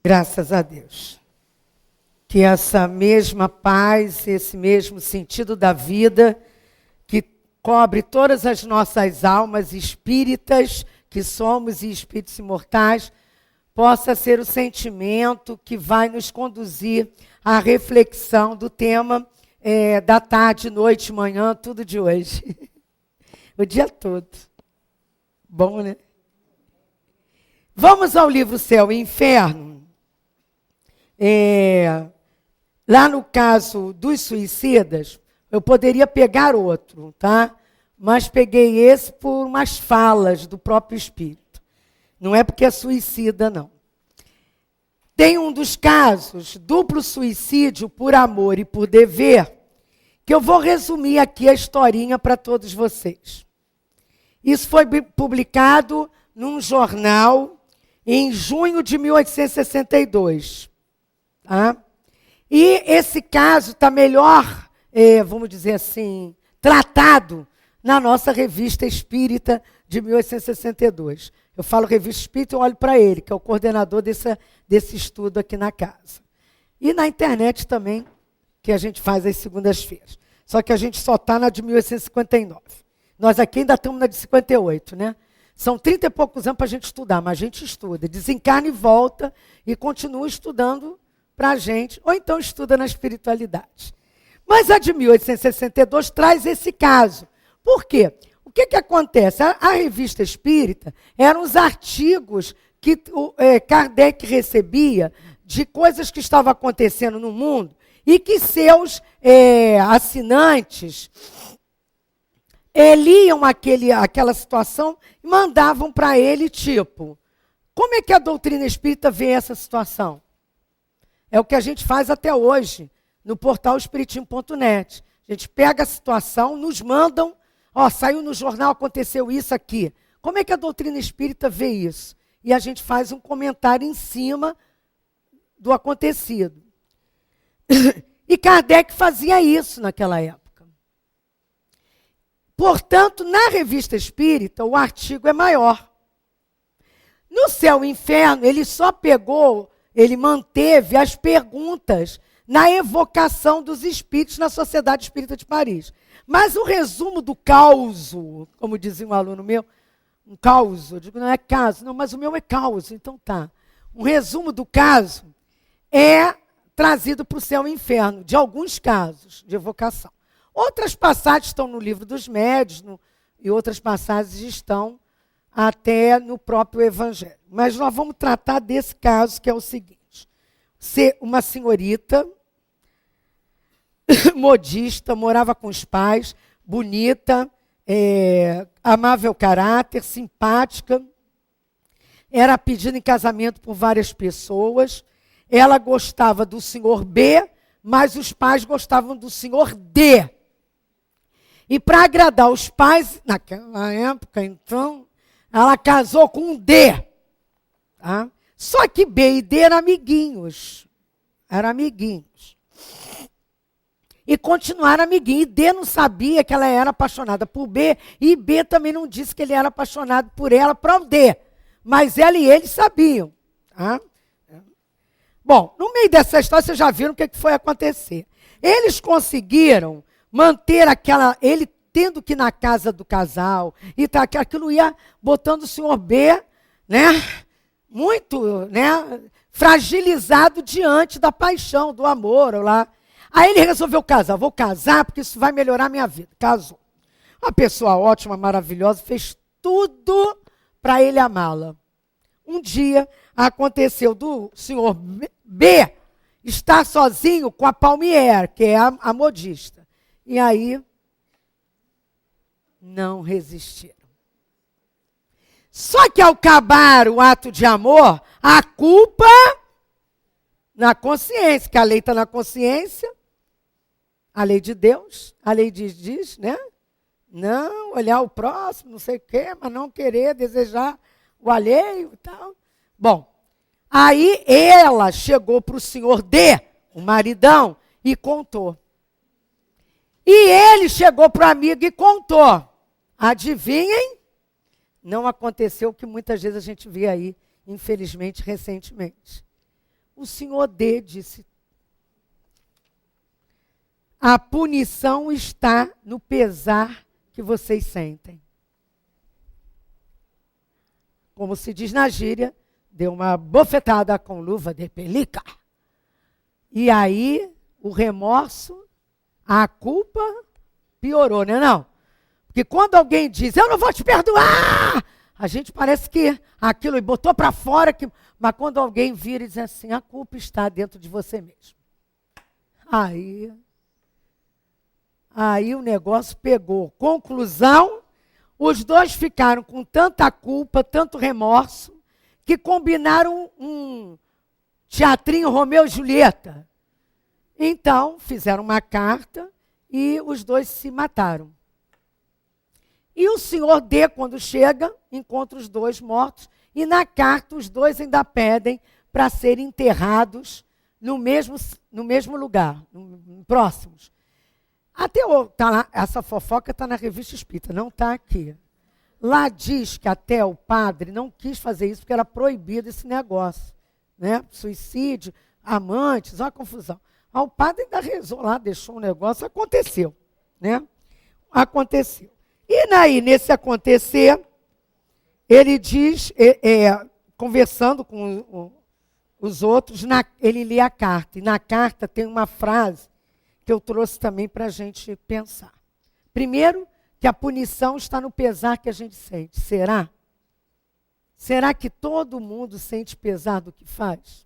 Graças a Deus. Que essa mesma paz, esse mesmo sentido da vida, que cobre todas as nossas almas espíritas, que somos e espíritos imortais, possa ser o sentimento que vai nos conduzir à reflexão do tema da tarde, noite, manhã, tudo de hoje. O dia todo. Bom, né? Vamos ao livro Céu e Inferno. Lá no caso dos suicidas, eu poderia pegar outro, tá? Mas peguei esse por umas falas do próprio Espírito. Não é porque é suicida, não. Tem um dos casos, duplo suicídio por amor e por dever, que eu vou resumir aqui a historinha para todos vocês. Isso foi publicado num jornal em junho de 1862. Tá? E esse caso está melhor, vamos dizer assim, tratado na nossa Revista Espírita de 1862. Eu falo Revista Espírita e olho para ele, que é o coordenador desse estudo aqui na casa. E na internet também, que a gente faz às segundas-feiras. Só que a gente só está na de 1859. Nós aqui ainda estamos na de 58, né? São 30 e poucos anos para a gente estudar, mas a gente estuda. Desencarna e volta e continua estudando para a gente, ou então estuda na espiritualidade. Mas a de 1862 traz esse caso. Por quê? O que acontece? A Revista Espírita eram os artigos que Kardec recebia de coisas que estavam acontecendo no mundo e que seus assinantes liam aquela situação e mandavam para ele, tipo, como é que a doutrina espírita vê essa situação? É o que a gente faz até hoje no portal espiritismo.net. A gente pega a situação, nos mandam, saiu no jornal, aconteceu isso aqui. Como é que a doutrina espírita vê isso? E a gente faz um comentário em cima do acontecido. E Kardec fazia isso naquela época. Portanto, na Revista Espírita, o artigo é maior. No Céu e Inferno, ele manteve as perguntas na evocação dos espíritos na Sociedade Espírita de Paris. Mas o resumo do caos, como dizia um aluno meu, um caos, eu digo, não é caso, não, mas o meu é caos, então tá. Um resumo do caso é trazido para o Céu e Inferno, de alguns casos de evocação. Outras passagens estão no Livro dos Médiuns, e outras passagens estão até no próprio Evangelho. Mas nós vamos tratar desse caso, que é o seguinte. Uma senhorita, modista, morava com os pais, bonita, amável caráter, simpática, era pedida em casamento por várias pessoas. Ela gostava do senhor B, mas os pais gostavam do senhor D. E para agradar os pais, naquela época, então, ela casou com um D. Tá? Só que B e D eram amiguinhos. Eram amiguinhos. E continuaram amiguinhos. E D não sabia que ela era apaixonada por B. E B também não disse que ele era apaixonado por ela para o D. Mas ela e ele sabiam. Tá? Bom, no meio dessa história, vocês já viram o que foi acontecer. Eles conseguiram manter ele tendo que ir na casa do casal, e aquilo ia botando o senhor B, né, muito, né, fragilizado diante da paixão, do amor. Lá. Aí ele resolveu casar. Vou casar porque isso vai melhorar a minha vida. Casou. Uma pessoa ótima, maravilhosa, fez tudo para ele amá-la. Um dia aconteceu do senhor B estar sozinho com a Palmier, que é a modista. E aí, não resistiram. Só que ao acabar o ato de amor, a culpa na consciência, que a lei está na consciência, a lei de Deus, a lei diz, né? Não olhar o próximo, não sei o quê, mas não querer, desejar o alheio e tal. Bom, aí ela chegou para o senhor D, o maridão, e contou. E ele chegou para o amigo e contou. Adivinhem? Não aconteceu o que muitas vezes a gente vê aí, infelizmente, recentemente. o Senhor D disse: a punição está no pesar que vocês sentem. Como se diz na gíria, deu uma bofetada com luva de pelica. E aí, o remorso, a culpa piorou, né não? Porque quando alguém diz, eu não vou te perdoar, a gente parece que aquilo botou para fora, mas quando alguém vira e diz assim, a culpa está dentro de você mesmo. Aí o negócio pegou. Conclusão, os dois ficaram com tanta culpa, tanto remorso, que combinaram um teatrinho Romeu e Julieta. Então, fizeram uma carta e os dois se mataram. E o senhor D, quando chega, encontra os dois mortos, e na carta os dois ainda pedem para serem enterrados no mesmo lugar, próximos. Tá lá, essa fofoca está na Revista Espírita, não está aqui. Lá diz que até o padre não quis fazer isso porque era proibido esse negócio. Né? Suicídio, amantes, uma confusão. O padre ainda rezou lá, deixou um negócio, aconteceu. Né? Aconteceu. E daí, nesse acontecer, ele diz, conversando com os outros, ele lê a carta. E na carta tem uma frase que eu trouxe também para a gente pensar. Primeiro, que a punição está no pesar que a gente sente. Será? Será que todo mundo sente pesar do que faz?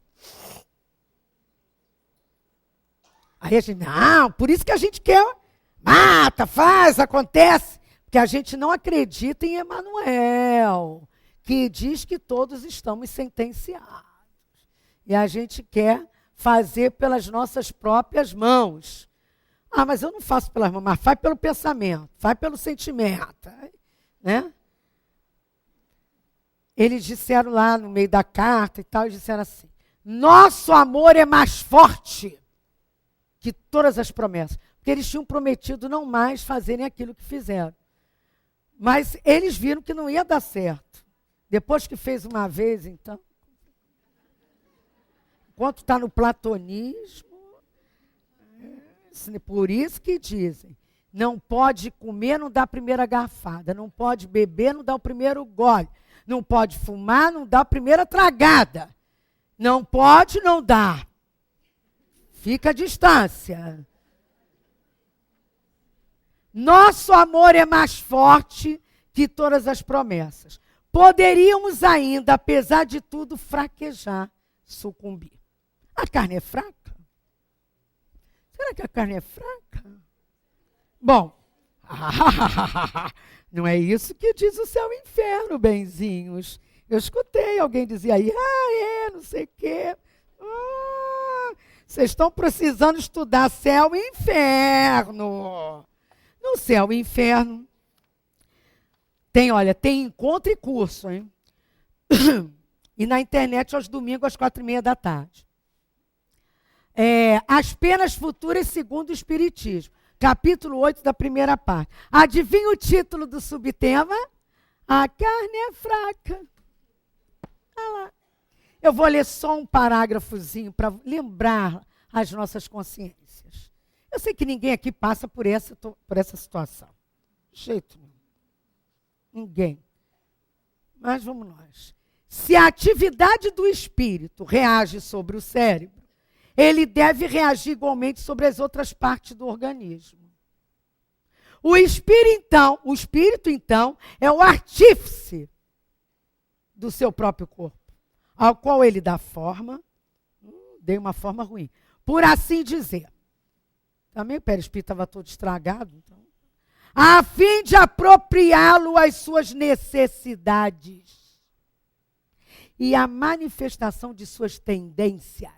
Aí a gente, não, por isso que a gente quer, mata, faz, acontece. Porque a gente não acredita em Emmanuel, que diz que todos estamos sentenciados. E a gente quer fazer pelas nossas próprias mãos. Mas eu não faço pelas mãos, mas faz pelo pensamento, faz pelo sentimento. Né? Eles disseram lá no meio da carta e tal, eles disseram assim, nosso amor é mais forte que todas as promessas. Porque eles tinham prometido não mais fazerem aquilo que fizeram. Mas eles viram que não ia dar certo. Depois que fez uma vez, então, enquanto está no platonismo, por isso que dizem, não pode comer, não dá a primeira garfada, não pode beber, não dá o primeiro gole, não pode fumar, não dá a primeira tragada, não pode, não dá. Fica a distância. Nosso amor é mais forte que todas as promessas. Poderíamos ainda, apesar de tudo, fraquejar, sucumbir. A carne é fraca? Será que a carne é fraca? Bom, não é isso que diz o céu e o inferno, benzinhos. Eu escutei alguém dizer aí, não sei o quê. Vocês estão precisando estudar céu e inferno. No céu e inferno, tem encontro e curso, hein? E na internet aos domingos, às 4h30 da tarde. As penas futuras segundo o Espiritismo. Capítulo 8 da primeira parte. Adivinha o título do subtema? A carne é fraca. Olha lá. Eu vou ler só um parágrafozinho para lembrar as nossas consciências. Eu sei que ninguém aqui passa por essa situação. De jeito nenhum. Ninguém. Mas vamos nós. Se a atividade do espírito reage sobre o cérebro, ele deve reagir igualmente sobre as outras partes do organismo. O espírito, então, é o artífice do seu próprio corpo, ao qual ele dá forma, dei uma forma ruim, por assim dizer. Também o perispírito estava todo estragado, então, a fim de apropriá-lo às suas necessidades e à manifestação de suas tendências.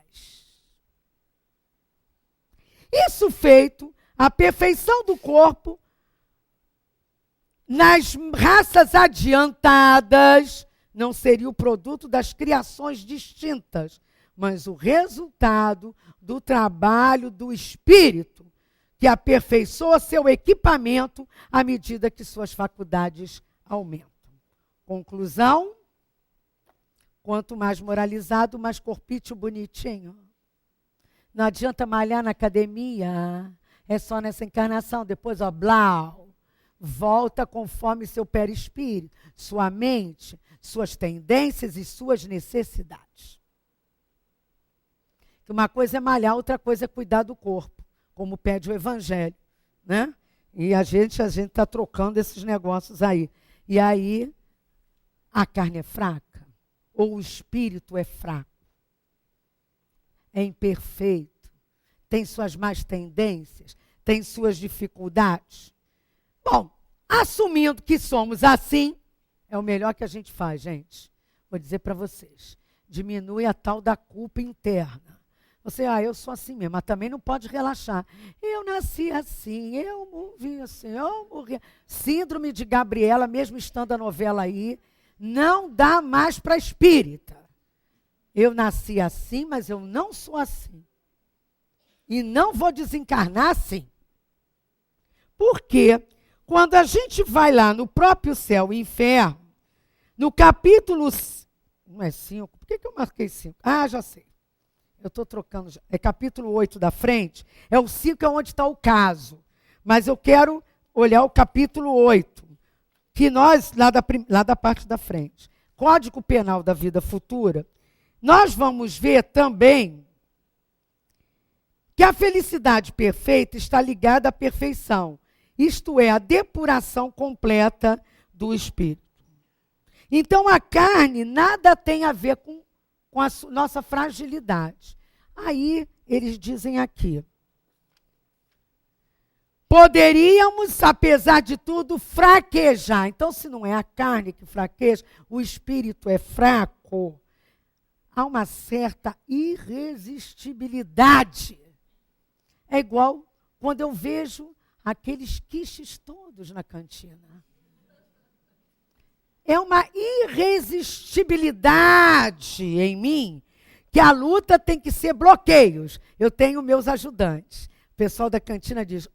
Isso feito, a perfeição do corpo, nas raças adiantadas, não seria o produto das criações distintas, mas o resultado do trabalho do espírito, que aperfeiçoa seu equipamento à medida que suas faculdades aumentam. Conclusão? quanto mais moralizado, mais corpício bonitinho. Não adianta malhar na academia, é só nessa encarnação, depois, ó, blau, volta conforme seu perispírito, sua mente, suas tendências e suas necessidades. Uma coisa é malhar, outra coisa é cuidar do corpo, como pede o Evangelho, né? E a gente está trocando esses negócios aí. E aí, a carne é fraca, ou o espírito é fraco, é imperfeito, tem suas más tendências, tem suas dificuldades. Bom, assumindo que somos assim, é o melhor que a gente faz, gente. Vou dizer para vocês, diminui a tal da culpa interna. Você, eu sou assim mesmo, mas também não pode relaxar. Eu nasci assim, eu morri assim, eu morri. Síndrome de Gabriela, mesmo estando a novela aí, não dá mais para espírita. Eu nasci assim, mas eu não sou assim. E não vou desencarnar assim. Porque quando a gente vai lá no próprio céu e inferno, no capítulo... Não é 5? Por que eu marquei 5? Já sei. Eu estou trocando. É capítulo 8 da frente. É o 5 é onde está o caso. Mas eu quero olhar o capítulo 8. Que nós, lá da parte da frente. Código Penal da Vida Futura. Nós vamos ver também que a felicidade perfeita está ligada à perfeição. Isto é, a depuração completa do espírito. Então, a carne nada tem a ver com a nossa fragilidade. Aí, eles dizem aqui, poderíamos, apesar de tudo, fraquejar. Então, se não é a carne que fraqueja, o espírito é fraco, há uma certa irresistibilidade. É igual quando eu vejo aqueles quiches todos na cantina. É uma irresistibilidade em mim, que a luta tem que ser bloqueios. Eu tenho meus ajudantes. O pessoal da cantina diz,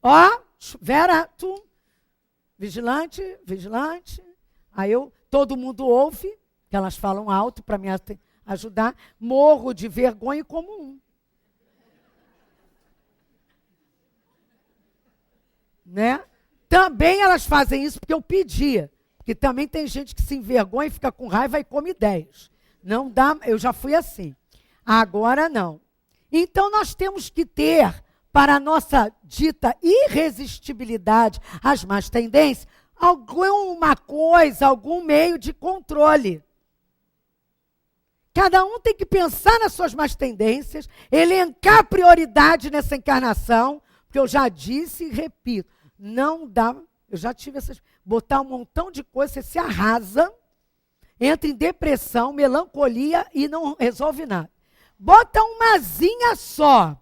Vera, tu, vigilante. Aí todo mundo ouve, que elas falam alto para me ajudar, morro de vergonha e como um. Né? Também elas fazem isso porque eu pedia. Porque também tem gente que se envergonha e fica com raiva e come 10. Não dá, eu já fui assim. Agora não. Então nós temos que ter, para a nossa dita irresistibilidade, as más tendências, alguma coisa, algum meio de controle. Cada um tem que pensar nas suas más tendências, elencar prioridade nessa encarnação, porque eu já disse e repito, não dá, eu já tive essas... Botar um montão de coisa, você se arrasa, entra em depressão, melancolia e não resolve nada. Bota umazinha só.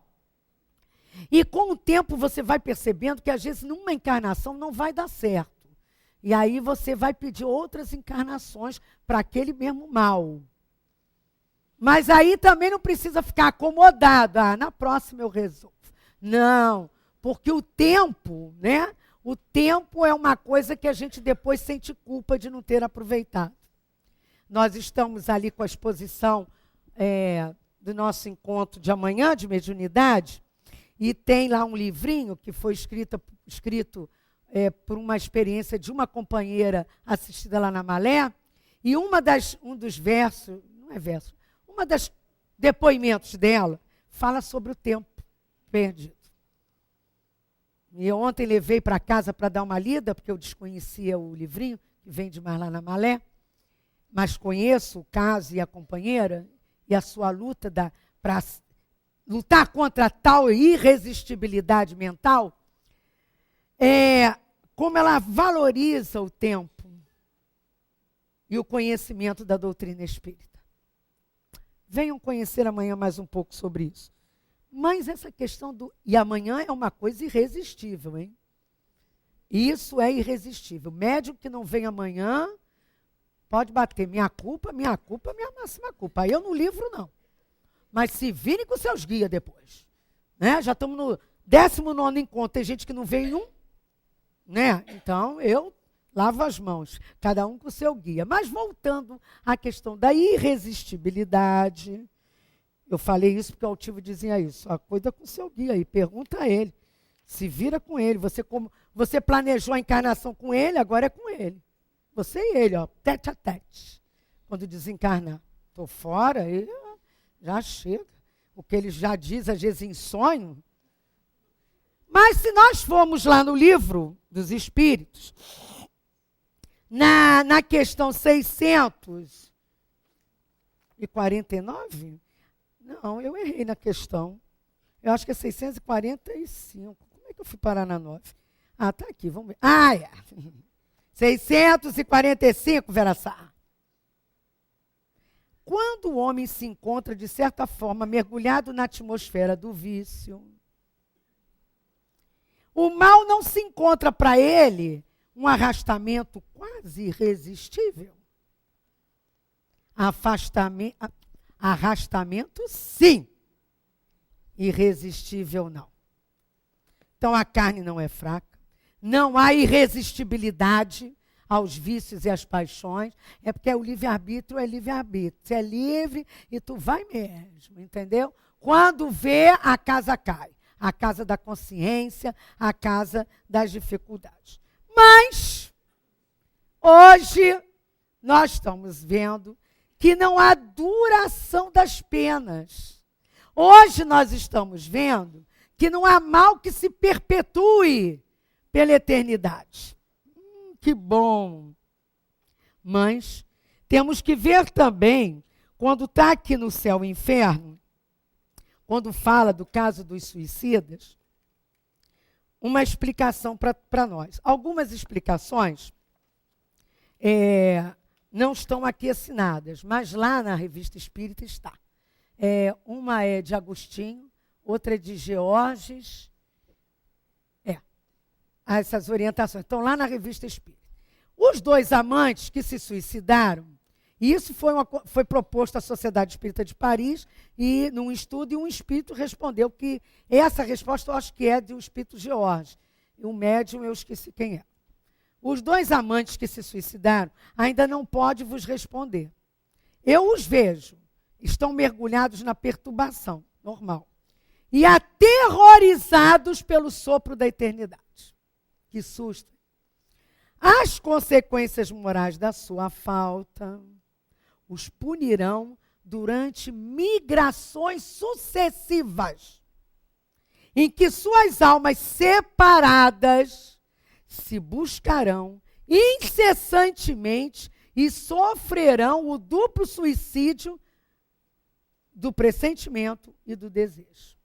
E com o tempo você vai percebendo que às vezes numa encarnação não vai dar certo. E aí você vai pedir outras encarnações para aquele mesmo mal. Mas aí também não precisa ficar acomodado. Na próxima eu resolvo. Não, porque o tempo, né? O tempo é uma coisa que a gente depois sente culpa de não ter aproveitado. Nós estamos ali com a exposição do nosso encontro de amanhã, de mediunidade, e tem lá um livrinho que foi escrito por uma experiência de uma companheira assistida lá na Malé, e um dos versos, não é verso, uma das depoimentos dela fala sobre o tempo perdido. E eu ontem levei para casa para dar uma lida, porque eu desconhecia o livrinho, que vem de mais lá na Malé, mas conheço o caso e a companheira, e a sua luta para lutar contra tal irresistibilidade mental, como ela valoriza o tempo e o conhecimento da doutrina espírita. Venham conhecer amanhã mais um pouco sobre isso. Mas essa questão E amanhã é uma coisa irresistível, hein? Isso é irresistível. Médium que não vem amanhã pode bater. Minha culpa, minha máxima culpa. Aí eu não livro, não. Mas se virem com seus guias depois. Né? Já estamos no 19º encontro. Tem gente que não veio em um. Né? Então, eu Lava as mãos, cada um com o seu guia. Mas voltando à questão da irresistibilidade, eu falei isso porque o altivo dizia isso. Cuida com o seu guia aí, pergunta a ele. Se vira com ele. Você planejou a encarnação com ele, agora é com ele. Você e ele, ó, tete a tete. Quando desencarnar. Estou fora, aí já chega. O que ele já diz, às vezes, em sonho. Mas se nós formos lá no livro dos Espíritos, na questão 649, não, eu errei na questão. Eu acho que é 645. Como é que eu fui parar na 9? Está aqui, vamos ver. É. 645, Vera Sá. Quando o homem se encontra, de certa forma, mergulhado na atmosfera do vício, o mal não se encontra para ele um arrastamento quase irresistível. Arrastamento, sim. Irresistível, não. Então, a carne não é fraca. Não há irresistibilidade aos vícios e às paixões. É porque o livre-arbítrio é livre-arbítrio. Você é livre e tu vai mesmo, entendeu? Quando vê, a casa cai. A casa da consciência, a casa das dificuldades. Mas, hoje, nós estamos vendo que não há duração das penas. Hoje nós estamos vendo que não há mal que se perpetue pela eternidade. Que bom! Mas temos que ver também, quando está aqui no céu e inferno, quando fala do caso dos suicidas, uma explicação para nós. Algumas explicações não estão aqui assinadas, mas lá na Revista Espírita está. Uma é de Agostinho, outra é de Georges. Essas orientações estão lá na Revista Espírita. Os dois amantes que se suicidaram, e isso foi proposto à Sociedade Espírita de Paris, e num estudo, e um espírito respondeu que essa resposta eu acho que é de um espírito Georges. E um médium eu esqueci quem é. Os dois amantes que se suicidaram ainda não pode vos responder. Eu os vejo, estão mergulhados na perturbação, normal. E aterrorizados pelo sopro da eternidade. Que susto. As consequências morais da sua falta os punirão durante migrações sucessivas, em que suas almas separadas se buscarão incessantemente e sofrerão o duplo suicídio do pressentimento e do desejo.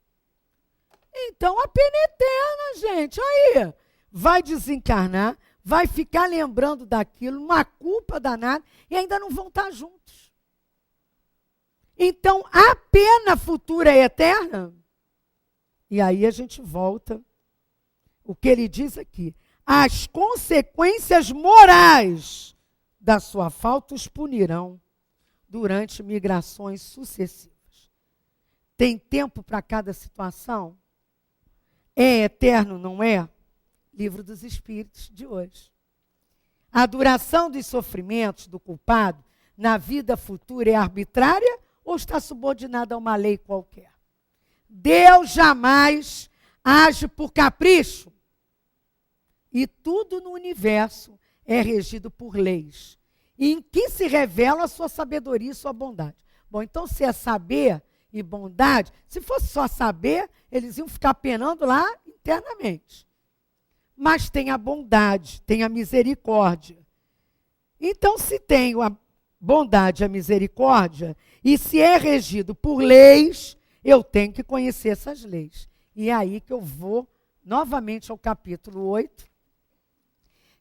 Então, a pena é eterna, gente. Aí, vai desencarnar, vai ficar lembrando daquilo, uma culpa danada, e ainda não vão estar juntos. Então, a pena futura é eterna? E aí a gente volta. O que ele diz aqui. As consequências morais da sua falta os punirão durante migrações sucessivas. Tem tempo para cada situação? É eterno, não é? Livro dos Espíritos de hoje. A duração dos sofrimentos do culpado na vida futura é arbitrária ou está subordinada a uma lei qualquer? Deus jamais age por capricho. E tudo no universo é regido por leis, em que se revela a sua sabedoria e sua bondade. Bom, então se é saber e bondade, se fosse só saber, eles iam ficar penando lá internamente. Mas tem a bondade, tem a misericórdia. Então, se tem a bondade e a misericórdia, e se é regido por leis, eu tenho que conhecer essas leis. E é aí que eu vou novamente ao capítulo 8,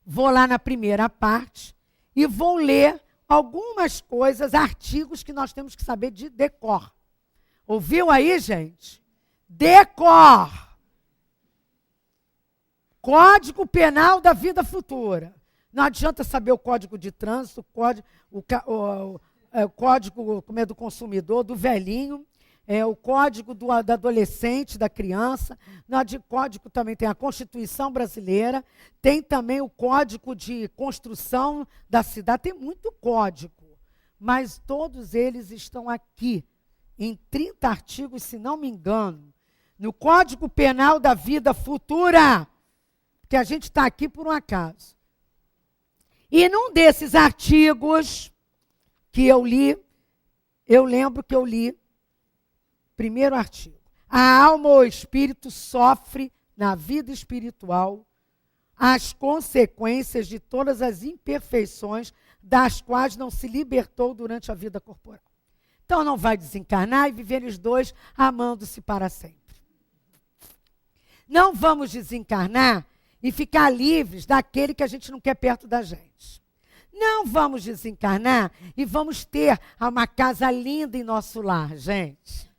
vou lá na primeira parte, e vou ler algumas coisas, artigos que nós temos que saber de decor. Ouviu aí, gente? Decor. Código Penal da Vida Futura. Não adianta saber o Código de Trânsito, o Código como é, do Consumidor, do velhinho, o código do adolescente, da criança. No código também tem a Constituição Brasileira, tem também o Código de Construção da Cidade, tem muito código, mas todos eles estão aqui, em 30 artigos, se não me engano, no Código Penal da Vida Futura, porque a gente está aqui por um acaso. E num desses artigos que eu li, eu lembro que eu li, primeiro artigo, a alma ou espírito sofre na vida espiritual as consequências de todas as imperfeições das quais não se libertou durante a vida corporal. Então não vai desencarnar e viver os dois amando-se para sempre. Não vamos desencarnar e ficar livres daquele que a gente não quer perto da gente. Não vamos desencarnar e vamos ter uma casa linda em nosso lar, gente.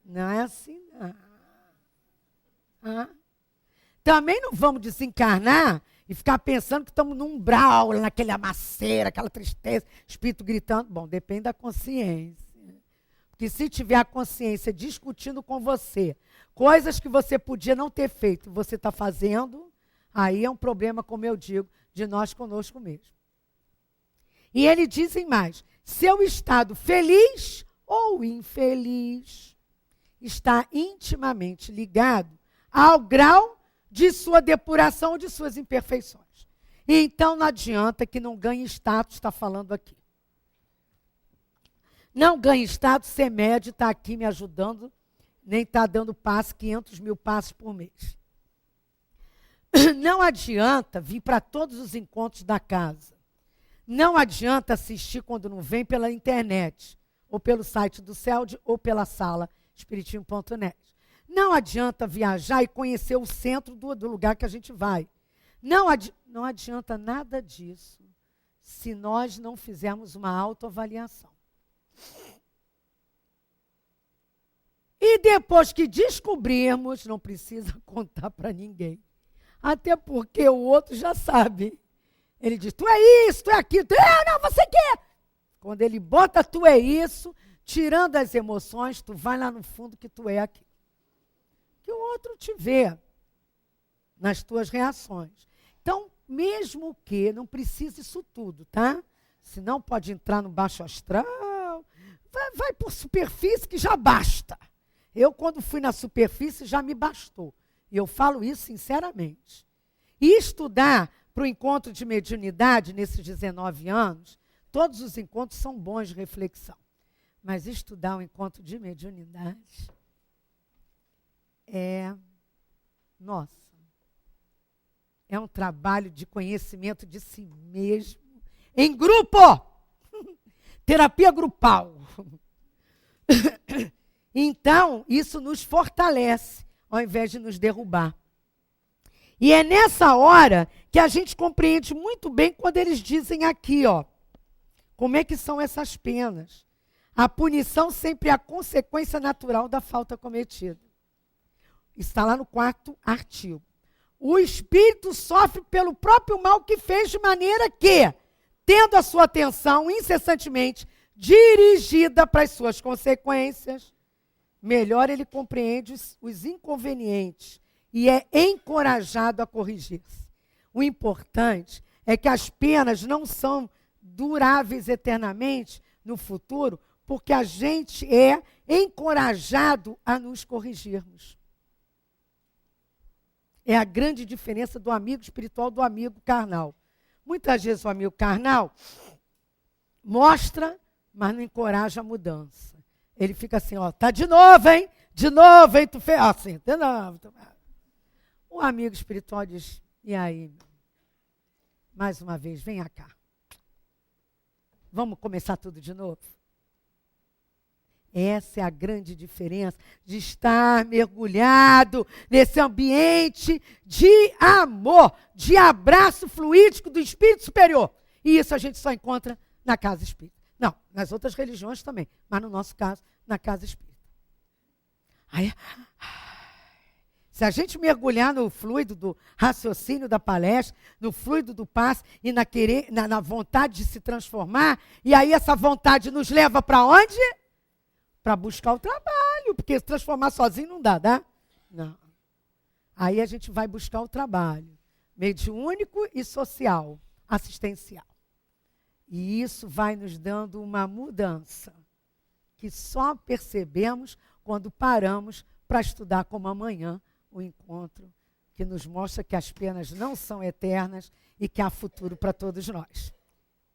Não é assim, não. Também não vamos desencarnar e ficar pensando que estamos num umbral, naquele amaceira, aquela tristeza, espírito gritando. Bom, depende da consciência. Porque se tiver a consciência discutindo com você coisas que você podia não ter feito, você está fazendo, aí é um problema, como eu digo, de nós conosco mesmo. E ele diz mais, seu estado feliz ou infeliz está intimamente ligado ao grau de sua depuração ou de suas imperfeições. Então não adianta que não ganhe status, está falando aqui. Não ganhe status, ser médio, está aqui me ajudando, nem está dando passe, 500 mil passos por mês. Não adianta vir para todos os encontros da casa. Não adianta assistir quando não vem pela internet, ou pelo site do CELD, ou pela sala espiritinho.net. Não adianta viajar e conhecer o centro do lugar que a gente vai. Não adianta nada disso se nós não fizermos uma autoavaliação. E depois que descobrirmos, não precisa contar para ninguém. Até porque o outro já sabe. Ele diz, tu é isso, tu é aquilo. Não, você quer. Quando ele bota tu é isso, tirando as emoções, tu vai lá no fundo que tu é aquilo. Que o outro te vê nas tuas reações. Então, mesmo que não precise isso tudo, tá? Senão pode entrar no baixo astral, vai por superfície que já basta. Eu, quando fui na superfície, já me bastou. E eu falo isso sinceramente. E estudar para o encontro de mediunidade, nesses 19 anos, todos os encontros são bons de reflexão. Mas estudar o encontro de mediunidade é um trabalho de conhecimento de si mesmo, em grupo, terapia grupal. Então, isso nos fortalece, ao invés de nos derrubar. E é nessa hora que a gente compreende muito bem quando eles dizem aqui, ó, como é que são essas penas. A punição sempre é a consequência natural da falta cometida. Está lá no 4º artigo. O espírito sofre pelo próprio mal que fez, de maneira que, tendo a sua atenção incessantemente dirigida para as suas consequências, melhor ele compreende os inconvenientes e é encorajado a corrigir-se. O importante é que as penas não são duráveis eternamente no futuro, porque a gente é encorajado a nos corrigirmos. É a grande diferença do amigo espiritual do amigo carnal. Muitas vezes o amigo carnal mostra, mas não encoraja a mudança. Ele fica assim, ó, tá de novo, hein? De novo, hein? Tu fez assim, de novo. O amigo espiritual diz, e aí? Mais uma vez, venha cá. Vamos começar tudo de novo? Essa é a grande diferença de estar mergulhado nesse ambiente de amor, de abraço fluídico do Espírito Superior. E isso a gente só encontra na casa espírita. Não, nas outras religiões também, mas no nosso caso, na casa espírita. Aí, se a gente mergulhar no fluido do raciocínio da palestra, no fluido do passe e na vontade de se transformar, e aí essa vontade nos leva para onde? para buscar o trabalho, porque se transformar sozinho não dá? Não. Aí a gente vai buscar o trabalho, mediúnico e social, assistencial. E isso vai nos dando uma mudança, que só percebemos quando paramos para estudar como amanhã o encontro, que nos mostra que as penas não são eternas e que há futuro para todos nós.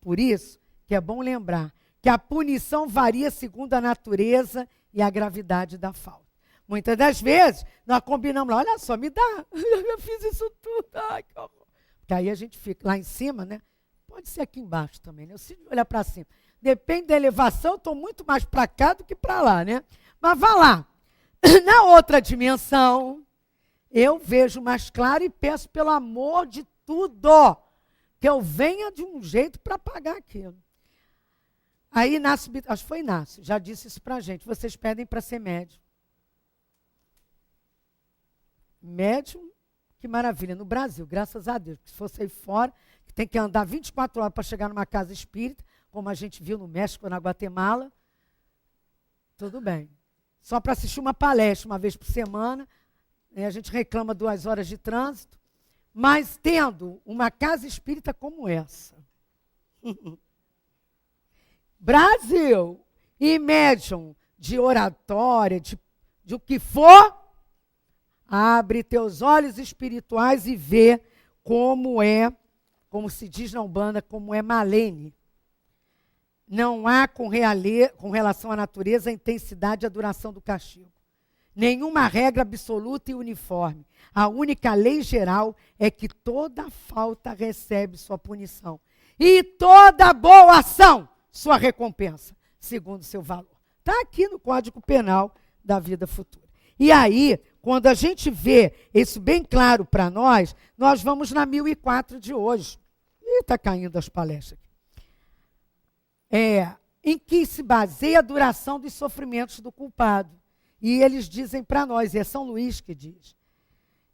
Por isso que é bom lembrar que a punição varia segundo a natureza e a gravidade da falta. Muitas das vezes, nós combinamos lá, olha só, me dá, eu fiz isso tudo, ai, que horror. Porque aí a gente fica lá em cima, né? Pode ser aqui embaixo também, né? Eu sinto olhar para cima. Depende da elevação, eu estou muito mais para cá do que para lá, né? Mas vá lá. Na outra dimensão, eu vejo mais claro e peço pelo amor de tudo que eu venha de um jeito para pagar aquilo. Aí Inácio, acho que foi Inácio, já disse isso para a gente. Vocês pedem para ser médium. Médium, que maravilha, no Brasil, graças a Deus. Porque se fosse aí fora, que tem que andar 24 horas para chegar numa casa espírita, como a gente viu no México ou na Guatemala, tudo bem. Só para assistir uma palestra uma vez por semana, né, a gente reclama 2 horas de trânsito, mas tendo uma casa espírita como essa, Brasil, e médium de oratória, de o que for, abre teus olhos espirituais e vê como é, como se diz na Umbanda, como é Malene. Não há com relação à natureza a intensidade e a duração do castigo. Nenhuma regra absoluta e uniforme. A única lei geral é que toda falta recebe sua punição. E toda boa ação, sua recompensa, segundo seu valor. Está aqui no Código Penal da Vida Futura. E aí, quando a gente vê isso bem claro para nós vamos na 1004 de hoje. Ih, está caindo as palestras aqui. Em que se baseia a duração dos sofrimentos do culpado. E eles dizem para nós, e é São Luís que diz,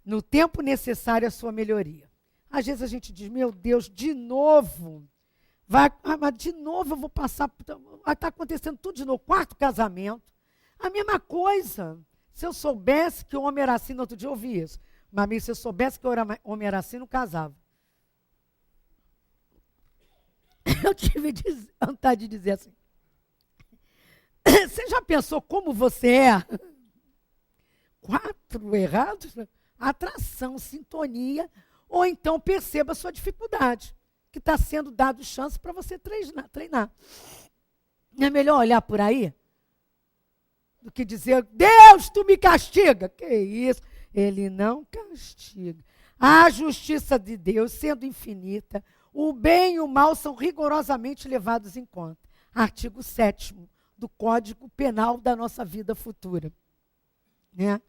no tempo necessário à sua melhoria. Às vezes a gente diz, meu Deus, de novo, mas de novo eu vou passar, vai estar acontecendo tudo de novo, 4º casamento, a mesma coisa. Se eu soubesse que o homem era assim, no outro dia eu ouvi isso, mas se eu soubesse que o homem era assim, não casava. Eu tive vontade de dizer assim, você já pensou como você é? 4 errados? Atração, sintonia, ou então perceba a sua dificuldade, que está sendo dado chance para você treinar. Não é melhor olhar por aí? Do que dizer, Deus, tu me castiga. Que isso? Ele não castiga. A justiça de Deus, sendo infinita, o bem e o mal são rigorosamente levados em conta. Artigo 7º do Código Penal da nossa vida futura. Né?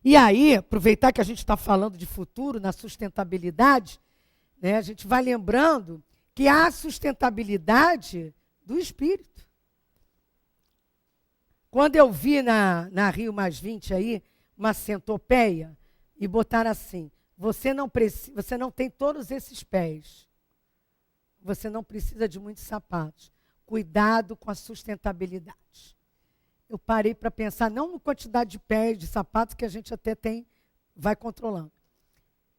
E aí, aproveitar que a gente está falando de futuro, na sustentabilidade, né, a gente vai lembrando que há sustentabilidade do espírito. Quando eu vi na Rio Mais 20 aí, uma centopeia, e botaram assim, você não tem todos esses pés. Você não precisa de muitos sapatos. Cuidado com a sustentabilidade. Eu parei para pensar, não na quantidade de pés, de sapatos que a gente até tem, vai controlando.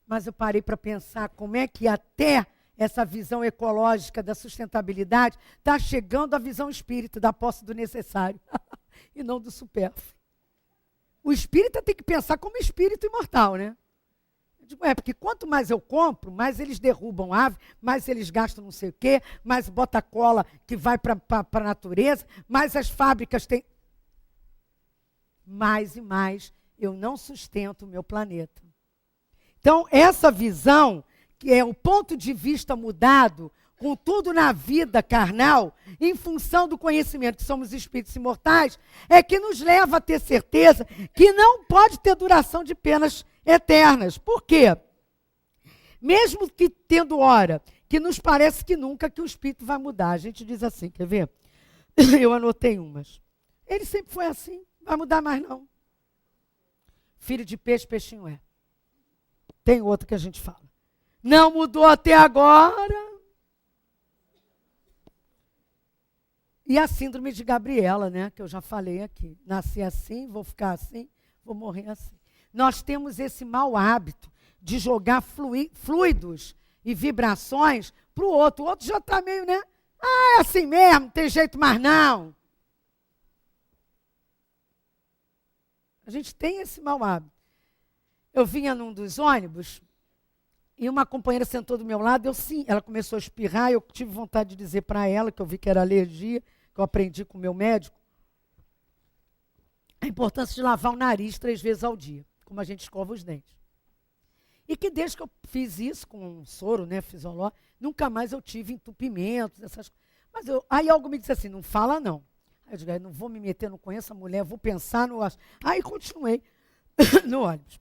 Mas eu parei para pensar como é que até essa visão ecológica da sustentabilidade está chegando à visão espírita, da posse do necessário, e não do supérfluo. O espírita tem que pensar como espírito imortal, né? Eu digo, porque quanto mais eu compro, mais eles derrubam ave, mais eles gastam não sei o quê, mais bota cola que vai para a natureza, mais as fábricas têm... Mais e mais eu não sustento o meu planeta. Então, essa visão, que é o ponto de vista mudado, com tudo na vida carnal, em função do conhecimento que somos espíritos imortais, é que nos leva a ter certeza que não pode ter duração de penas eternas. Por quê? Mesmo que tendo hora, que nos parece que nunca que o espírito vai mudar. A gente diz assim, quer ver? Eu anotei umas. Ele sempre foi assim, vai mudar mais não. Filho de peixe, peixinho é. Tem outra que a gente fala. Não mudou até agora. E a síndrome de Gabriela, né, que eu já falei aqui. Nasci assim, vou ficar assim, vou morrer assim. Nós temos esse mau hábito de jogar fluidos e vibrações para o outro. O outro já está meio, né? Ah, é assim mesmo, não tem jeito mais não. A gente tem esse mau hábito. Eu vinha num dos ônibus e uma companheira sentou do meu lado, ela começou a espirrar, eu tive vontade de dizer para ela, que eu vi que era alergia, que eu aprendi com o meu médico, a importância de lavar o nariz 3 vezes ao dia, como a gente escova os dentes. E que desde que eu fiz isso com um soro, né, fisiológico, nunca mais eu tive entupimentos, essas coisas. Mas aí algo me disse assim, não fala não. Aí eu digo, não vou me meter, não conheço a mulher, vou pensar no... Aí continuei no ônibus.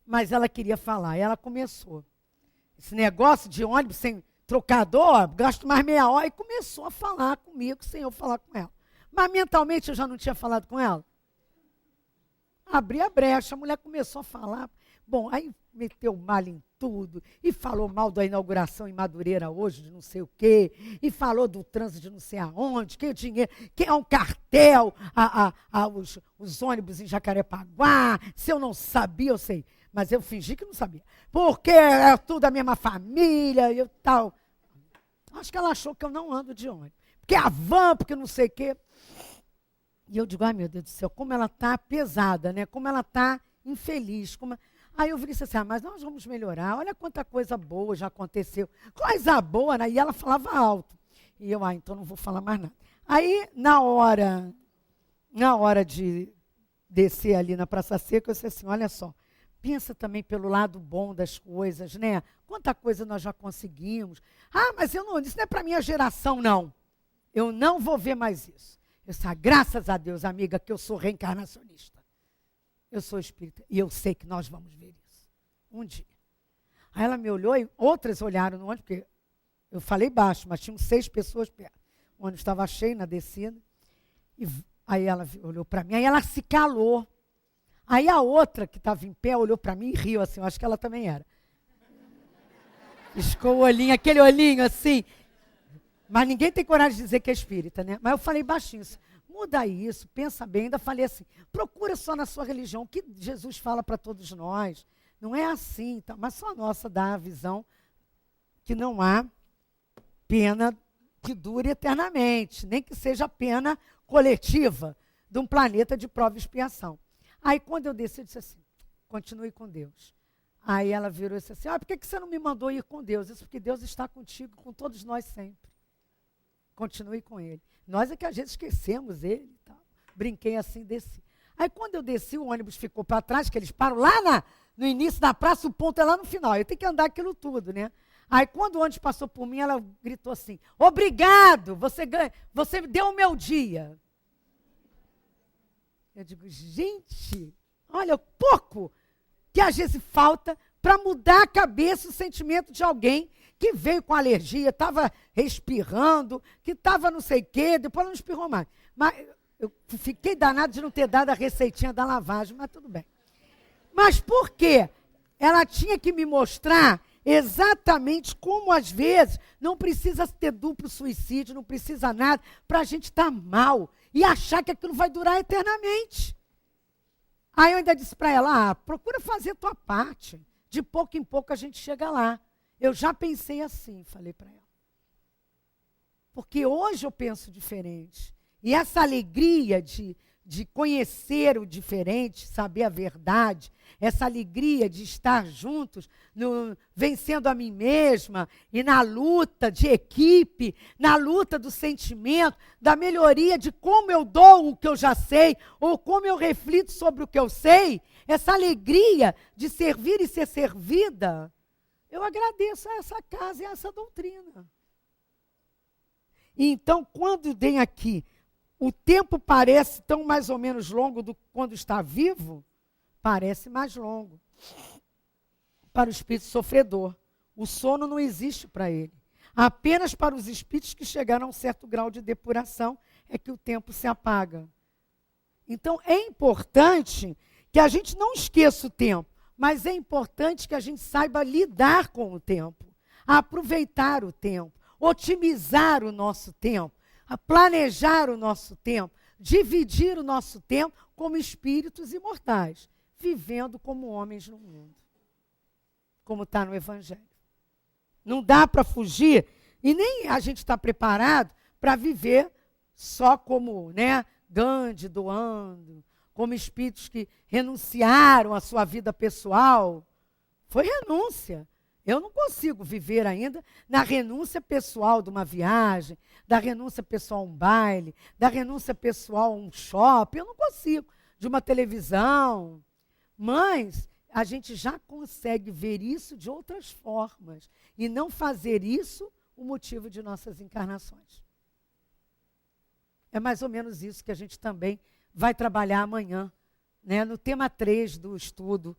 Mas ela queria falar, e ela começou. Esse negócio de ônibus sem trocador, gasto mais meia hora, e começou a falar comigo sem eu falar com ela. Mas mentalmente eu já não tinha falado com ela. Abri a brecha, a mulher começou a falar. Bom, aí meteu mal em tudo, e falou mal da inauguração em Madureira hoje, de não sei o quê, e falou do trânsito de não sei aonde, que o dinheiro, que é um cartel, os ônibus em Jacarepaguá, se eu não sabia, eu sei. Mas eu fingi que não sabia. Porque é tudo a mesma família e tal. Acho que ela achou que eu não ando de ônibus. Porque a van, porque não sei o quê. E eu digo, ai meu Deus do céu, como ela está pesada, né? Como ela está infeliz. Aí eu vi isso assim, mas nós vamos melhorar. Olha quanta coisa boa já aconteceu. Coisa boa, né? E ela falava alto. E eu, então não vou falar mais nada. Aí, na hora de descer ali na Praça Seca, eu disse assim, olha só. Pensa também pelo lado bom das coisas, né? Quanta coisa nós já conseguimos. Ah, mas isso não é para minha geração, não. Eu não vou ver mais isso. Eu disse, graças a Deus, amiga, que eu sou reencarnacionista. Eu sou espírita. E eu sei que nós vamos ver isso. Um dia. Aí ela me olhou e outras olharam no ônibus, porque eu falei baixo, mas tinham 6 pessoas perto. O ônibus estava cheio na descida. E aí ela olhou para mim, aí ela se calou. Aí a outra, que estava em pé, olhou para mim e riu assim, eu acho que ela também era. Piscou o olhinho, aquele olhinho assim. Mas ninguém tem coragem de dizer que é espírita, né? Mas eu falei baixinho, muda isso, pensa bem. Ainda falei assim, procura só na sua religião, o que Jesus fala para todos nós. Não é assim, tá? Mas só a nossa dá a visão que não há pena que dure eternamente, nem que seja pena coletiva de um planeta de prova e expiação. Aí, quando eu desci, eu disse assim, continue com Deus. Aí ela virou e disse assim, por que você não me mandou ir com Deus? Isso porque Deus está contigo, com todos nós sempre. Continue com Ele. Nós é que às vezes esquecemos Ele e tal. Brinquei assim, desci. Aí, quando eu desci, o ônibus ficou para trás, que eles param lá no início da praça, o ponto é lá no final. Eu tenho que andar aquilo tudo, né? Aí, quando o ônibus passou por mim, ela gritou assim, obrigado, você deu o meu dia. Eu digo, gente, olha o pouco que às vezes falta para mudar a cabeça, o sentimento de alguém que veio com alergia, estava respirando, que estava não sei o quê, depois não espirrou mais. Mas eu fiquei danado de não ter dado a receitinha da lavagem, mas tudo bem. Mas por quê? Ela tinha que me mostrar exatamente como, às vezes, não precisa ter duplo suicídio, não precisa nada, para a gente estar mal e achar que aquilo vai durar eternamente. Aí eu ainda disse para ela, procura fazer a tua parte. De pouco em pouco a gente chega lá. Eu já pensei assim, falei para ela. Porque hoje eu penso diferente. E essa alegria de conhecer o diferente, saber a verdade, essa alegria de estar juntos, vencendo a mim mesma, e na luta de equipe, na luta do sentimento, da melhoria de como eu dou o que eu já sei, ou como eu reflito sobre o que eu sei, essa alegria de servir e ser servida, eu agradeço a essa casa e a essa doutrina. E então, quando vem aqui, o tempo parece tão mais ou menos longo do que quando está vivo, parece mais longo. Para o espírito sofredor, o sono não existe para ele. Apenas para os espíritos que chegaram a um certo grau de depuração é que o tempo se apaga. Então, é importante que a gente não esqueça o tempo, mas é importante que a gente saiba lidar com o tempo, aproveitar o tempo, otimizar o nosso tempo. a planejar o nosso tempo, dividir o nosso tempo como espíritos imortais, vivendo como homens no mundo, como está no Evangelho. Não dá para fugir, e nem a gente está preparado para viver só como, né, Gandhi doando, como espíritos que renunciaram à sua vida pessoal. Foi renúncia. Eu não consigo viver ainda na renúncia pessoal de uma viagem, da renúncia pessoal a um baile, da renúncia pessoal a um shopping. Eu não consigo. De uma televisão. Mas a gente já consegue ver isso de outras formas e não fazer isso o motivo de nossas encarnações. É mais ou menos isso que a gente também vai trabalhar amanhã, né, no tema 3 do estudo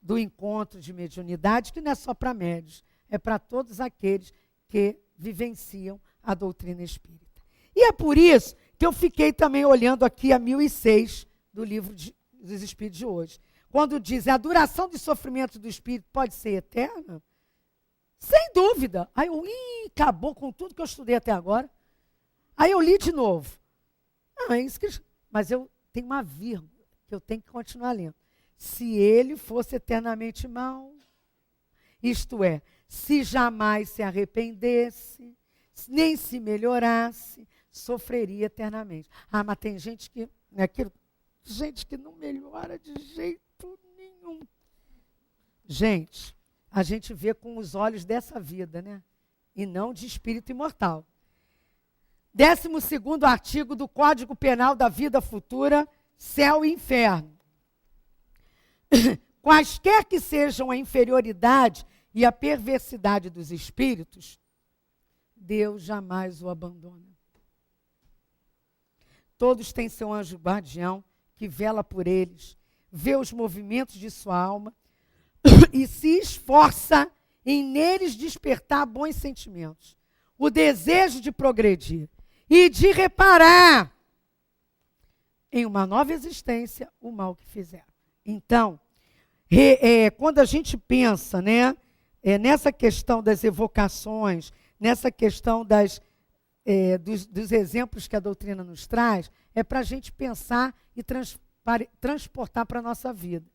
do encontro de mediunidade, que não é só para médios, é para todos aqueles que vivenciam a doutrina espírita. E é por isso que eu fiquei também olhando aqui a 1006 do livro dos Espíritos de hoje. Quando diz, a duração do sofrimento do espírito pode ser eterna? Sem dúvida. Aí eu, acabou com tudo que eu estudei até agora. Aí eu li de novo. É isso que... Mas eu tenho uma vírgula que eu tenho que continuar lendo. Se ele fosse eternamente mau, isto é, se jamais se arrependesse, nem se melhorasse, sofreria eternamente. Ah, mas tem gente que não melhora de jeito nenhum. Gente, a gente vê com os olhos dessa vida, né? E não de espírito imortal. 12º artigo do Código Penal da Vida Futura, Céu e Inferno. Quaisquer que sejam a inferioridade e a perversidade dos espíritos, Deus jamais o abandona. Todos têm seu anjo guardião que vela por eles, vê os movimentos de sua alma e se esforça em neles despertar bons sentimentos, o desejo de progredir e de reparar em uma nova existência o mal que fizeram. Então, quando a gente pensa, né, nessa questão das evocações, nessa questão dos exemplos que a doutrina nos traz, é para a gente pensar e transportar para a nossa vida.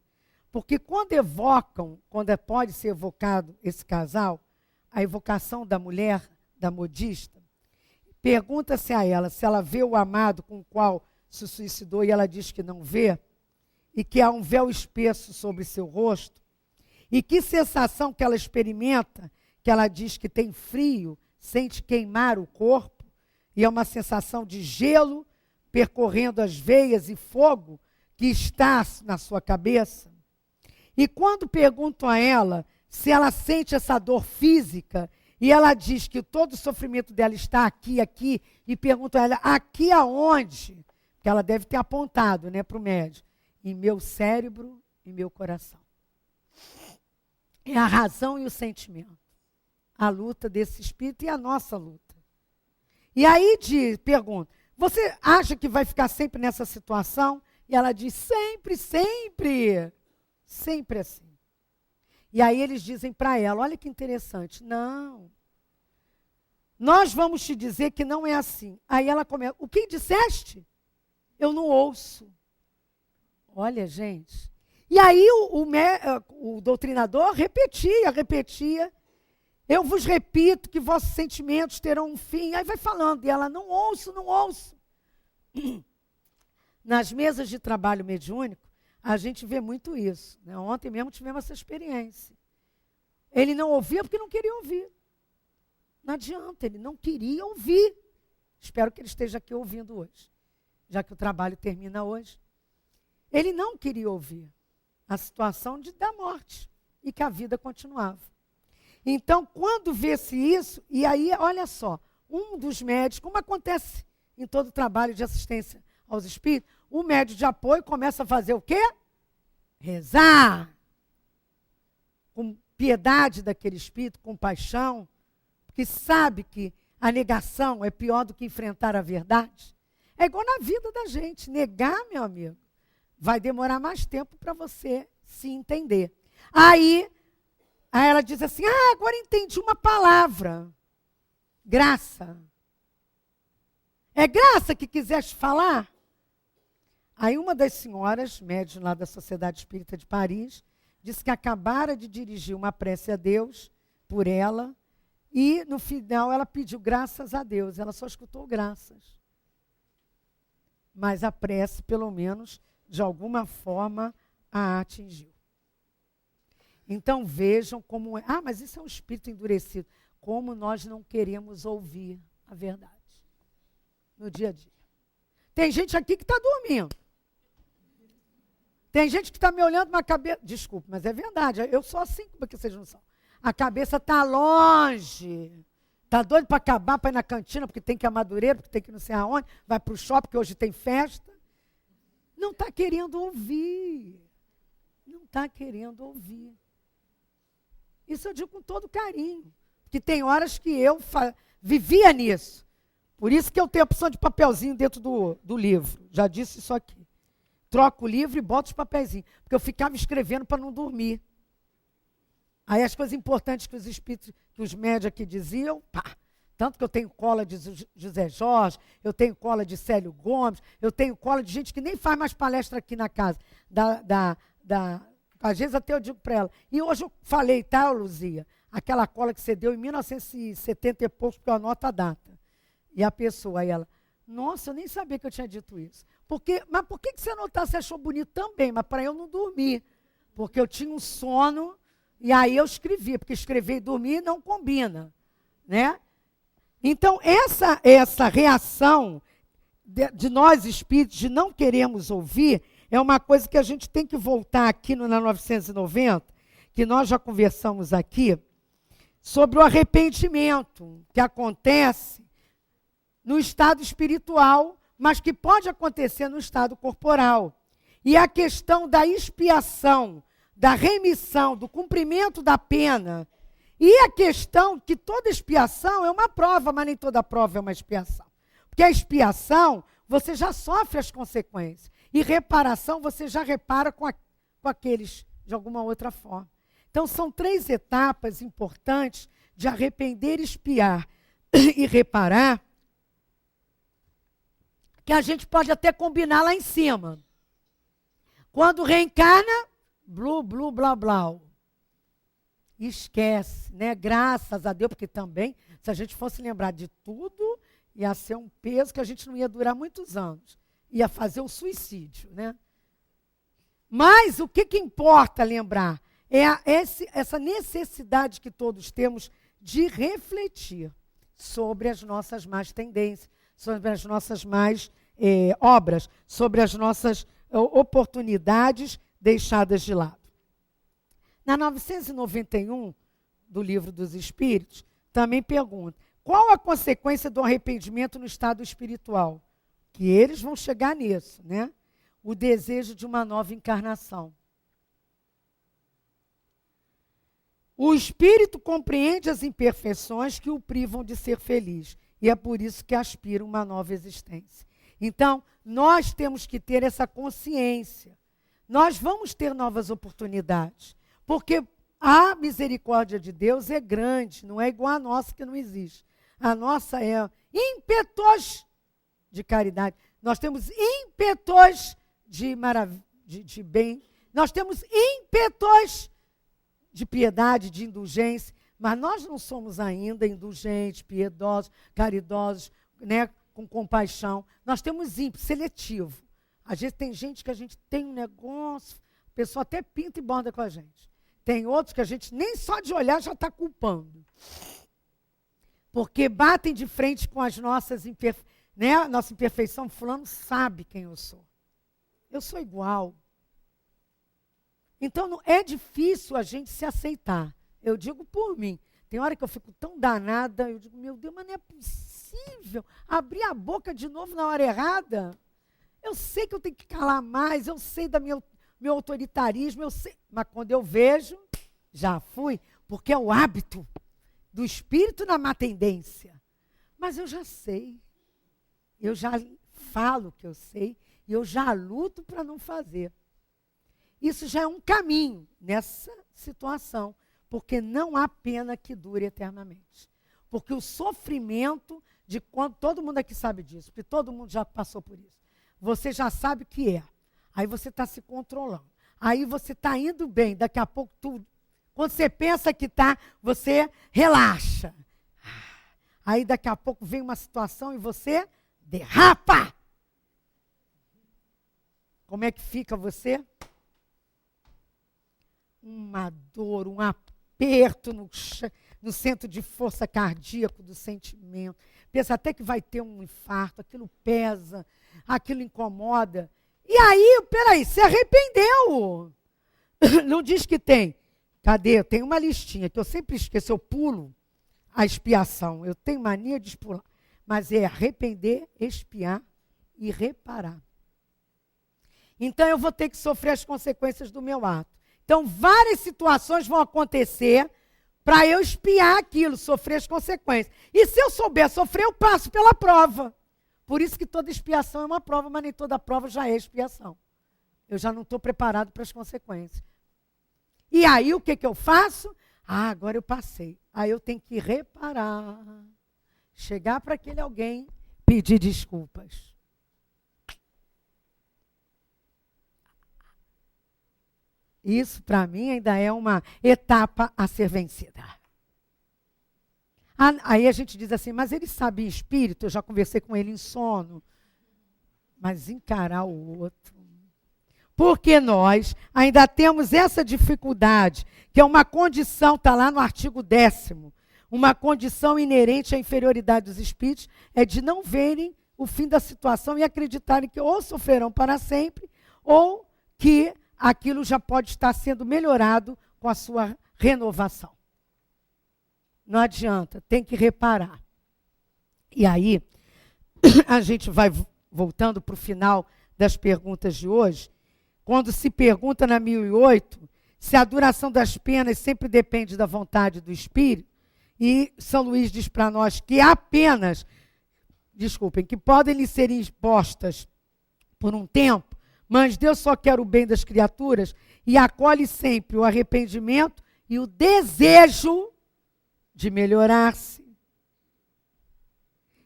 Porque quando pode ser evocado esse casal, a evocação da mulher, da modista, pergunta-se a ela se ela vê o amado com o qual se suicidou e ela diz que não vê, e que há um véu espesso sobre seu rosto, e que sensação que ela experimenta, que ela diz que tem frio, sente queimar o corpo, e é uma sensação de gelo percorrendo as veias e fogo que está na sua cabeça. E quando perguntam a ela se ela sente essa dor física, e ela diz que todo o sofrimento dela está aqui, e perguntam a ela, aqui aonde? Porque ela deve ter apontado, né, para o médico. Em meu cérebro e meu coração. É a razão e o sentimento. A luta desse espírito e a nossa luta. E aí pergunta, você acha que vai ficar sempre nessa situação? E ela diz, sempre, sempre. Sempre assim. E aí eles dizem para ela, olha que interessante, não. Nós vamos te dizer que não é assim. Aí ela começa, o que disseste? Eu não ouço. Olha, gente. E aí o doutrinador repetia. Eu vos repito que vossos sentimentos terão um fim. Aí vai falando, e ela, não ouço. Nas mesas de trabalho mediúnico, a gente vê muito isso. Né? Ontem mesmo tivemos essa experiência. Ele não ouvia porque não queria ouvir. Não adianta, ele não queria ouvir. Espero que ele esteja aqui ouvindo hoje, já que o trabalho termina hoje. Ele não queria ouvir a situação da morte e que a vida continuava. Então, quando vê-se isso, e aí, olha só, um dos médicos, como acontece em todo trabalho de assistência aos espíritos, o médico de apoio começa a fazer o quê? Rezar. Com piedade daquele espírito, com paixão, porque sabe que a negação é pior do que enfrentar a verdade. É igual na vida da gente, negar, meu amigo, vai demorar mais tempo para você se entender. Aí ela diz assim, agora entendi uma palavra. Graça. É graça que quiseste falar? Aí uma das senhoras, médium lá da Sociedade Espírita de Paris, disse que acabara de dirigir uma prece a Deus por ela, e no final ela pediu graças a Deus. Ela só escutou graças. Mas a prece, pelo menos, de alguma forma, a atingiu. Então vejam como é. Ah, mas isso é um espírito endurecido. Como nós não queremos ouvir a verdade no dia a dia. Tem gente aqui que está dormindo. Tem gente que está me olhando na cabeça. Desculpe, mas é verdade. Eu sou assim, como é que vocês não são? A cabeça está longe. Está doido para acabar, para ir na cantina, porque tem que ir a Madureira, porque tem que ir não sei aonde. Vai para o shopping, porque hoje tem festa. Não está querendo ouvir. Não está querendo ouvir. Isso eu digo com todo carinho. Porque tem horas que eu vivia nisso. Por isso que eu tenho a opção de papelzinho dentro do livro. Já disse isso aqui. Troco o livro e boto os papeizinhos. Porque eu ficava escrevendo para não dormir. Aí as coisas importantes que os espíritos, que os médios aqui diziam, pá. Tanto que eu tenho cola de José Jorge, eu tenho cola de Célio Gomes, eu tenho cola de gente que nem faz mais palestra aqui na casa. Às vezes até eu digo para ela. E hoje eu falei, tá, Luzia? Aquela cola que você deu em 1970 e poucos, porque eu anoto a data. E a pessoa, aí ela, nossa, eu nem sabia que eu tinha dito isso. Mas por que você anotasse? Você achou bonito também, mas para eu não dormir. Porque eu tinha um sono, e aí eu escrevi, porque escrever e dormir não combina, né? Então, essa reação de nós espíritos, de não queremos ouvir, é uma coisa que a gente tem que voltar aqui na 990, que nós já conversamos aqui, sobre o arrependimento que acontece no estado espiritual, mas que pode acontecer no estado corporal. E a questão da expiação, da remissão, do cumprimento da pena, e a questão que toda expiação é uma prova, mas nem toda prova é uma expiação. Porque a expiação, você já sofre as consequências. E reparação, você já repara com aqueles de alguma outra forma. Então, são 3 etapas importantes de arrepender, expiar e reparar, que a gente pode até combinar lá em cima. Quando reencarna, blu, blu, blá, blá. Esquece, né? Graças a Deus, porque também, se a gente fosse lembrar de tudo, ia ser um peso que a gente não ia durar muitos anos. Ia fazer o suicídio, né? Mas o que importa lembrar é essa necessidade que todos temos de refletir sobre as nossas más tendências, sobre as nossas más obras, sobre as nossas oportunidades deixadas de lado. Na 991 do Livro dos Espíritos, também pergunta, qual a consequência do arrependimento no estado espiritual? Que eles vão chegar nisso, né? O desejo de uma nova encarnação. O espírito compreende as imperfeições que o privam de ser feliz. E é por isso que aspira uma nova existência. Então, nós temos que ter essa consciência. Nós vamos ter novas oportunidades. Porque a misericórdia de Deus é grande, não é igual a nossa que não existe. A nossa é ímpetos de caridade. Nós temos ímpetos de bem. Nós temos ímpetos de piedade, de indulgência. Mas nós não somos ainda indulgentes, piedosos, caridosos, né, com compaixão. Nós temos ímpeto seletivo. Às vezes tem gente que a gente tem um negócio, a pessoa até pinta e borda com a gente. Tem outros que a gente nem só de olhar já está culpando. Porque batem de frente com as nossas né, nossa imperfeição. Fulano sabe quem eu sou. Eu sou igual. Então não é difícil a gente se aceitar. Eu digo por mim. Tem hora que eu fico tão danada, eu digo, meu Deus, mas não é possível abrir a boca de novo na hora errada. Eu sei que eu tenho que calar mais, eu sei da meu autoritarismo, eu sei. Mas quando eu vejo, já fui, porque é o hábito do espírito na má tendência. Mas eu já sei. Eu já falo que eu sei e eu já luto para não fazer. Isso já é um caminho nessa situação, porque não há pena que dure eternamente. Porque o sofrimento de quando todo mundo aqui sabe disso, porque todo mundo já passou por isso. Você já sabe o que é. Aí você está se controlando. Aí você está indo bem, daqui a pouco quando você pensa que está, você relaxa. Aí daqui a pouco vem uma situação e você derrapa. Como é que fica você? Uma dor, um aperto no centro de força cardíaco do sentimento. Pensa até que vai ter um infarto, aquilo pesa, aquilo incomoda. E aí, peraí, se arrependeu. Não diz que tem. Cadê? Tem uma listinha que eu sempre esqueço, eu pulo a expiação. Eu tenho mania de pular. Mas é arrepender, expiar e reparar. Então eu vou ter que sofrer as consequências do meu ato. Então várias situações vão acontecer para eu expiar aquilo, sofrer as consequências. E se eu souber sofrer, eu passo pela prova. Por isso que toda expiação é uma prova, mas nem toda prova já é expiação. Eu já não estou preparado para as consequências. E aí o que eu faço? Agora eu passei. Aí eu tenho que reparar. Chegar para aquele alguém, pedir desculpas. Isso, para mim, ainda é uma etapa a ser vencida. Aí a gente diz assim, mas ele sabe em espírito, eu já conversei com ele em sono. Mas encarar o outro. Porque nós ainda temos essa dificuldade, que é uma condição, está lá no artigo 10º, uma condição inerente à inferioridade dos espíritos, é de não verem o fim da situação e acreditarem que ou sofrerão para sempre, ou que aquilo já pode estar sendo melhorado com a sua renovação. Não adianta, tem que reparar. E aí, a gente vai voltando para o final das perguntas de hoje, quando se pergunta na 1008 se a duração das penas sempre depende da vontade do Espírito, e São Luís diz para nós que apenas, que podem lhe ser impostas por um tempo, mas Deus só quer o bem das criaturas e acolhe sempre o arrependimento e o desejo de melhorar-se.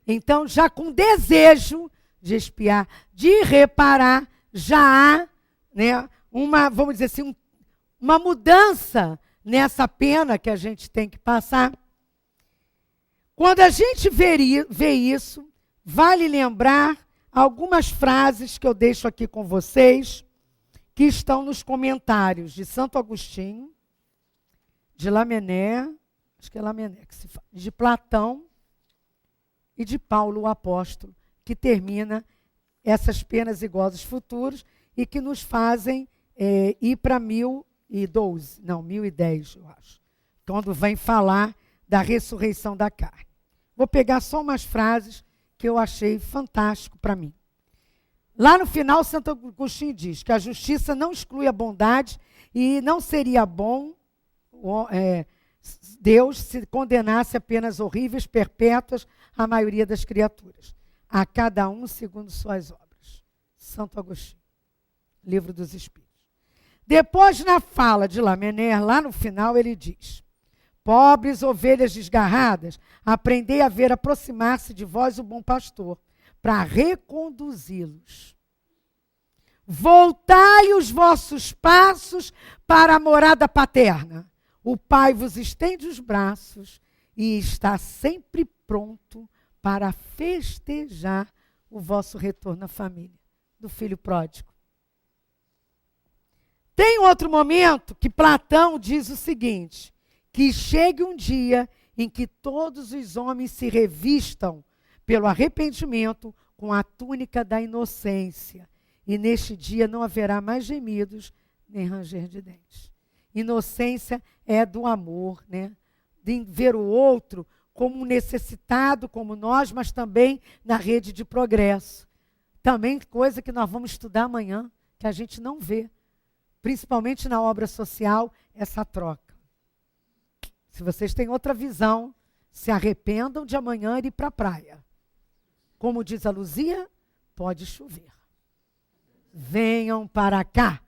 Então, já com desejo de expiar, de reparar, já há, né, vamos dizer assim, uma mudança nessa pena que a gente tem que passar. Quando a gente vê isso, vale lembrar algumas frases que eu deixo aqui com vocês, que estão nos comentários de Santo Agostinho, de Lamennais, acho que é Lamennais que se fala, de Platão e de Paulo o Apóstolo, que termina essas penas e gozos futuros e que nos fazem ir para 1010, eu acho, quando vem falar da ressurreição da carne. Vou pegar só umas frases que eu achei fantástico para mim. Lá no final, Santo Agostinho diz que a justiça não exclui a bondade e não seria bom Deus se condenasse a penas horríveis, perpétuas, à maioria das criaturas. A cada um segundo suas obras. Santo Agostinho, Livro dos Espíritos. Depois, na fala de Lamennais, lá no final, ele diz: pobres ovelhas desgarradas, aprendei a ver aproximar-se de vós o bom pastor, para reconduzi-los. Voltai os vossos passos para a morada paterna. O Pai vos estende os braços e está sempre pronto para festejar o vosso retorno à família, do filho pródigo. Tem outro momento que Platão diz o seguinte: que chegue um dia em que todos os homens se revistam pelo arrependimento com a túnica da inocência. E neste dia não haverá mais gemidos nem ranger de dentes. Inocência é do amor, né? De ver o outro como um necessitado, como nós, mas também na rede de progresso. Também coisa que nós vamos estudar amanhã, que a gente não vê. Principalmente na obra social, essa troca. Se vocês têm outra visão, se arrependam de amanhã ir para a praia. Como diz a Luzia, pode chover. Venham para cá.